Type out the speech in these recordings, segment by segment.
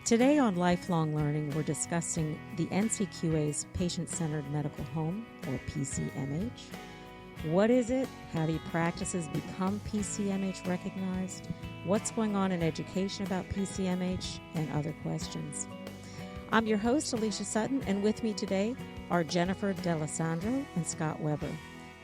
Today on Lifelong Learning, we're discussing the NCQA's Patient-Centered Medical Home, or PCMH. What is it? How do practices become PCMH recognized? What's going on in education about PCMH? And other questions. I'm your host, Alicia Sutton, and with me today are Jennifer D'Alessandro and Scott Weber.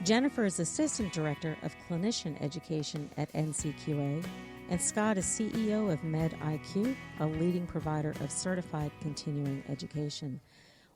Jennifer is Assistant Director of Clinician Education at NCQA, and Scott is CEO of MedIQ, a leading provider of certified continuing education.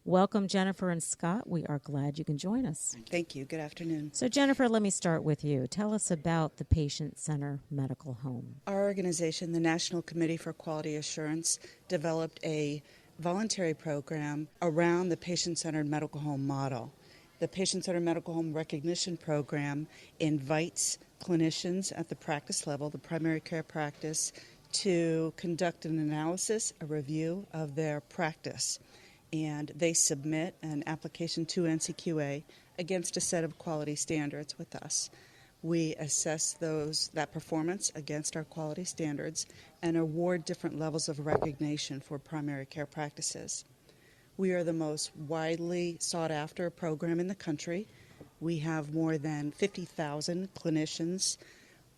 Welcome, Jennifer and Scott. We are glad you can join us. Thank you. Good afternoon. So, Jennifer, let me start with you. Tell us about the Patient Center Medical Home. Our organization, the National Committee for Quality Assurance, developed a voluntary program around the patient-centered medical home model. The Patient-Centered Medical Home Recognition Program invites clinicians at the practice level, the primary care practice, to conduct an analysis, a review of their practice. And they submit an application to NCQA against a set of quality standards with us. We assess that performance against our quality standards and award different levels of recognition for primary care practices. We are the most widely sought after program in the country. We have more than 50,000 clinicians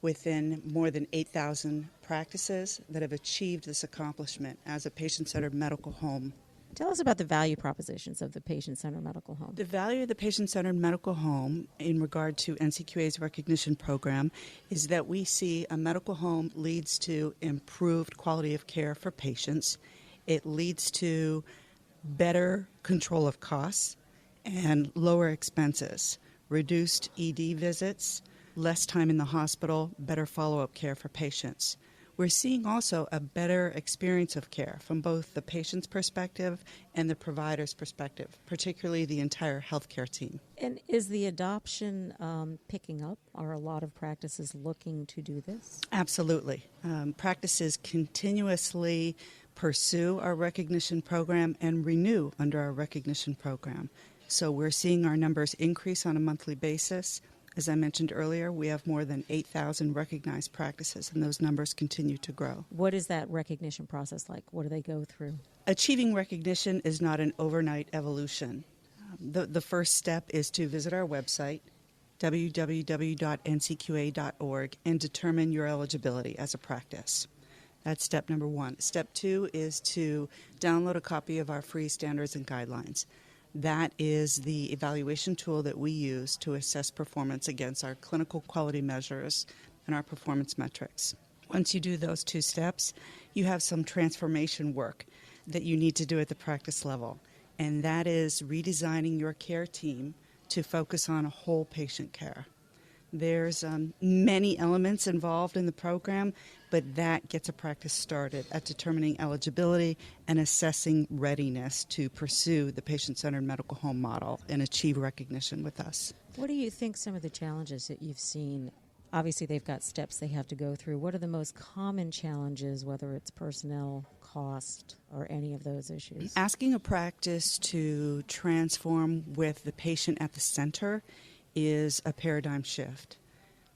within more than 8,000 practices that have achieved this accomplishment as a patient-centered medical home. Tell us about the value propositions of the Patient-Centered Medical Home. The value of the Patient-Centered Medical Home in regard to NCQA's recognition program is that we see a medical home leads to improved quality of care for patients. It leads to better control of costs and lower expenses, reduced ED visits, less time in the hospital, better follow-up care for patients. We're seeing also a better experience of care from both the patient's perspective and the provider's perspective, particularly the entire healthcare team. And is the adoption picking up? Are a lot of practices looking to do this? Absolutely. Practices continuously pursue our recognition program and renew under our recognition program. So we're seeing our numbers increase on a monthly basis. As I mentioned earlier, we have more than 8,000 recognized practices, and those numbers continue to grow. What is that recognition process like? What do they go through? Achieving recognition is not an overnight evolution. The first step is to visit our website, www.ncqa.org, and determine your eligibility as a practice. That's step number one. Step two is to download a copy of our free standards and guidelines. That is the evaluation tool that we use to assess performance against our clinical quality measures and our performance metrics. Once you do those two steps, you have some transformation work that you need to do at the practice level, and that is redesigning your care team to focus on whole patient care. There's many elements involved in the program, but that gets a practice started at determining eligibility and assessing readiness to pursue the patient-centered medical home model and achieve recognition with us. What do you think some of the challenges that you've seen? Obviously, they've got steps they have to go through. What are the most common challenges, whether it's personnel, cost, or any of those issues? Asking a practice to transform with the patient at the center is a paradigm shift.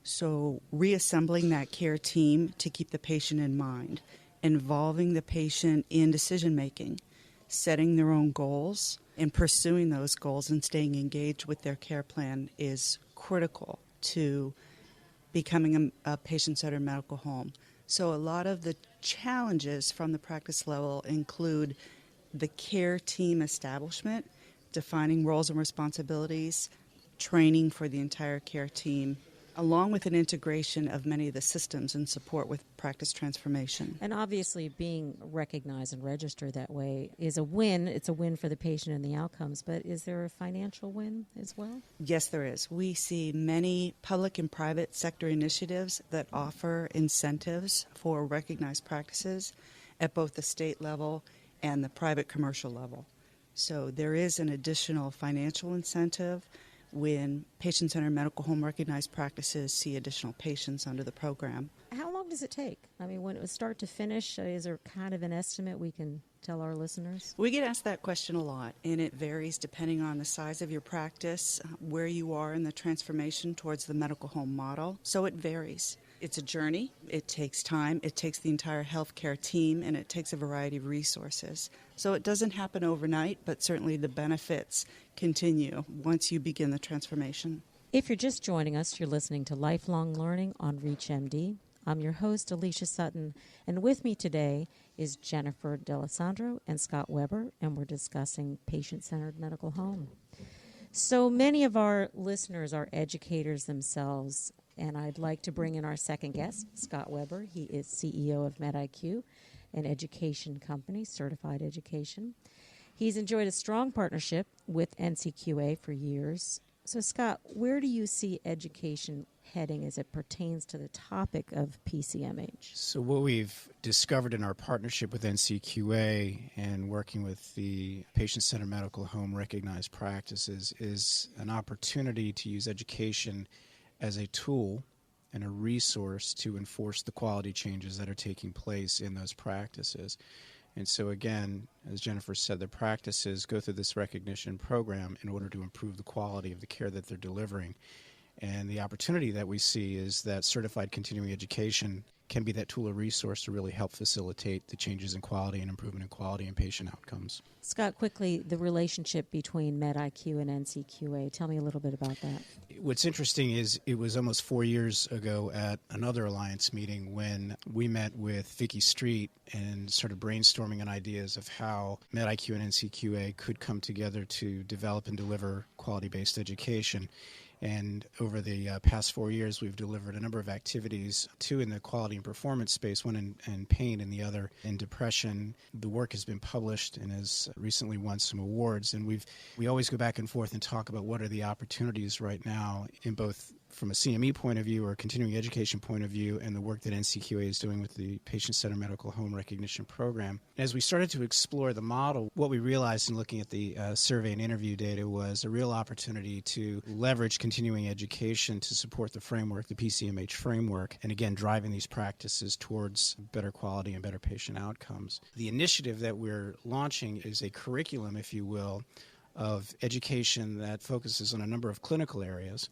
So reassembling that care team to keep the patient in mind, involving the patient in decision making, setting their own goals and pursuing those goals and staying engaged with their care plan is critical to becoming a patient-centered medical home. So a lot of the challenges from the practice level include the care team establishment, defining roles and responsibilities, training for the entire care team, along with an integration of many of the systems and support with practice transformation. And obviously being recognized and registered that way is a win. It's a win for the patient and the outcomes, but is there a financial win as well? Yes, there is. We see many public and private sector initiatives that offer incentives for recognized practices at both the state level and the private commercial level. So there is an additional financial incentive when patient-centered medical home recognized practices see additional patients under the program. How long does it take? I mean, when it was start to finish, is there kind of an estimate we can tell our listeners? We get asked that question a lot, and it varies depending on the size of your practice, where you are in the transformation towards the medical home model. So it varies. It's a journey. It takes time. It takes the entire healthcare team, and it takes a variety of resources. So it doesn't happen overnight, but certainly the benefits continue once you begin the transformation. If you're just joining us, you're listening to Lifelong Learning on ReachMD. I'm your host, Alicia Sutton, and with me today is Jennifer D'Alessandro and Scott Weber, and we're discussing patient-centered medical home. So many of our listeners are educators themselves, and I'd like to bring in our second guest, Scott Weber. He is CEO of MedIQ, an education company, certified education. He's enjoyed a strong partnership with NCQA for years. So, Scott, where do you see education heading as it pertains to the topic of PCMH? So what we've discovered in our partnership with NCQA and working with the patient-centered medical home recognized practices is an opportunity to use education as a tool and a resource to enforce the quality changes that are taking place in those practices. And so again, as Jennifer said, the practices go through this recognition program in order to improve the quality of the care that they're delivering. And the opportunity that we see is that certified continuing education can be that tool or resource to really help facilitate the changes in quality and improvement in quality and patient outcomes. Scott, quickly, the relationship between MedIQ and NCQA. Tell me a little bit about that. What's interesting is it was almost 4 years ago at another Alliance meeting when we met with Vicky Street and started brainstorming on ideas of how MedIQ and NCQA could come together to develop and deliver quality-based education. And over the past 4 years, we've delivered a number of activities, two in the quality and performance space, one in pain and the other in depression. The work has been published and has recently won some awards. And we always go back and forth and talk about what are the opportunities right now in both from a CME point of view or a continuing education point of view and the work that NCQA is doing with the patient-centered medical home recognition program. As we started to explore the model, what we realized in looking at the survey and interview data was a real opportunity to leverage continuing education to support the framework, the PCMH framework, and again, driving these practices towards better quality and better patient outcomes. The initiative that we're launching is a curriculum, if you will, of education that focuses on a number of clinical areas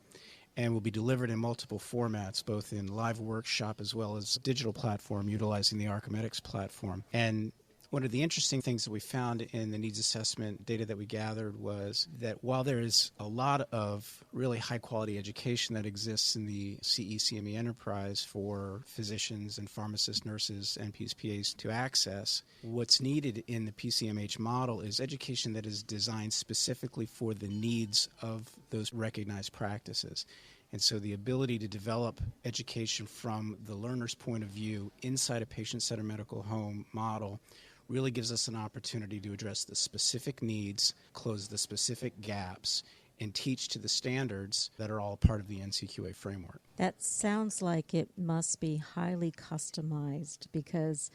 and will be delivered in multiple formats, both in live workshop as well as digital platform utilizing the Archimedics platform. And one of the interesting things that we found in the needs assessment data that we gathered was that while there is a lot of really high-quality education that exists in the CE-CME enterprise for physicians and pharmacists, nurses, NPs, PAs to access, what's needed in the PCMH model is education that is designed specifically for the needs of those recognized practices. And so the ability to develop education from the learner's point of view inside a patient-centered medical home model really gives us an opportunity to address the specific needs, close the specific gaps, and teach to the standards that are all part of the NCQA framework. That sounds like it must be highly customized because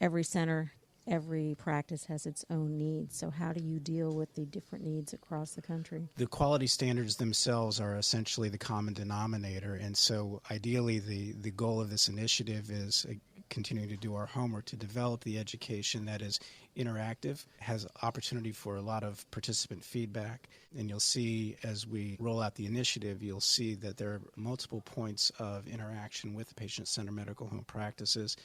every center, every practice has its own needs. So how do you deal with the different needs across the country? The quality standards themselves are essentially the common denominator. And so ideally the goal of this initiative is continuing to do our homework to develop the education that is interactive, has opportunity for a lot of participant feedback. And you'll see as we roll out the initiative, you'll see that there are multiple points of interaction with the patient-centered medical home practices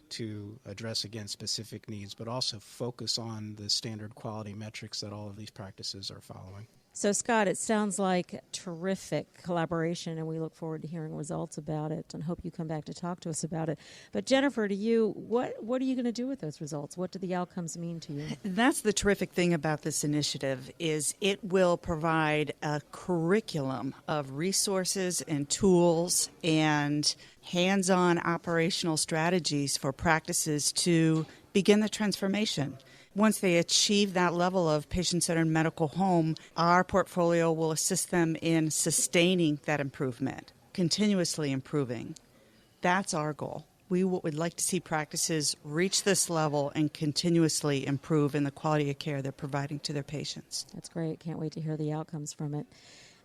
to address, again, specific needs, but also focus on the standard quality metrics that all of these practices are following. So, Scott, it sounds like terrific collaboration, and we look forward to hearing results about it and hope you come back to talk to us about it. But, Jennifer, to you, what are you going to do with those results? What do the outcomes mean to you? That's the terrific thing about this initiative is it will provide a curriculum of resources and tools and hands-on operational strategies for practices to begin the transformation. Once they achieve that level of patient-centered medical home, our portfolio will assist them in sustaining that improvement, continuously improving. That's our goal. We would like to see practices reach this level and continuously improve in the quality of care they're providing to their patients. That's great. Can't wait to hear the outcomes from it.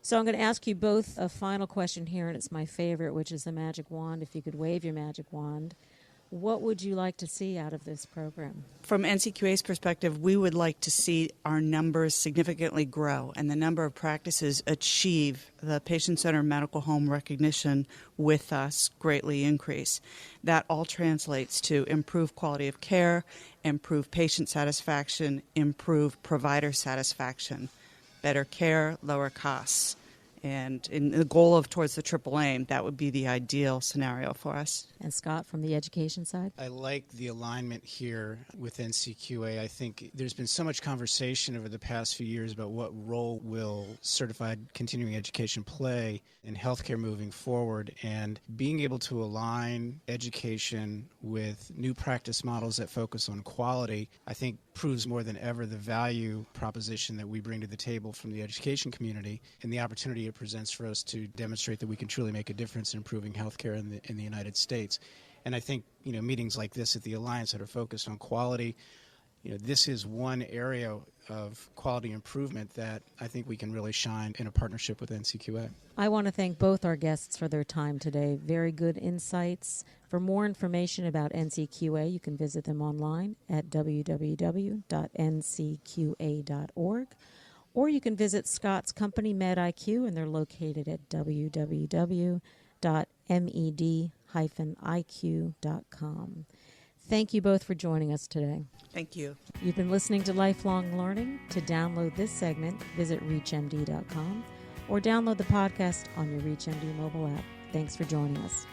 So I'm going to ask you both a final question here, and it's my favorite, which is the magic wand. If you could wave your magic wand, What would you like to see out of this program? From NCQA's perspective, we would like to see our numbers significantly grow and the number of practices achieve the patient-centered medical home recognition with us greatly increase. That all translates to improved quality of care, improved patient satisfaction, improved provider satisfaction, better care, lower costs. And in the goal of towards the triple aim, that would be the ideal scenario for us. And Scott, from the education side? I like the alignment here with NCQA. I think there's been so much conversation over the past few years about what role will certified continuing education play in healthcare moving forward, and being able to align education with new practice models that focus on quality, I think proves more than ever the value proposition that we bring to the table from the education community and the opportunity it presents for us to demonstrate that we can truly make a difference in improving healthcare in the United States. And I think, meetings like this at the Alliance that are focused on quality, this is one area of quality improvement that I think we can really shine in a partnership with NCQA. I want to thank both our guests for their time today. Very good insights. For more information about NCQA, you can visit them online at www.ncqa.org, or you can visit Scott's company, MedIQ, and they're located at www.med-iq.com. Thank you both for joining us today. Thank you. You've been listening to Lifelong Learning. To download this segment, visit reachmd.com or download the podcast on your ReachMD mobile app. Thanks for joining us.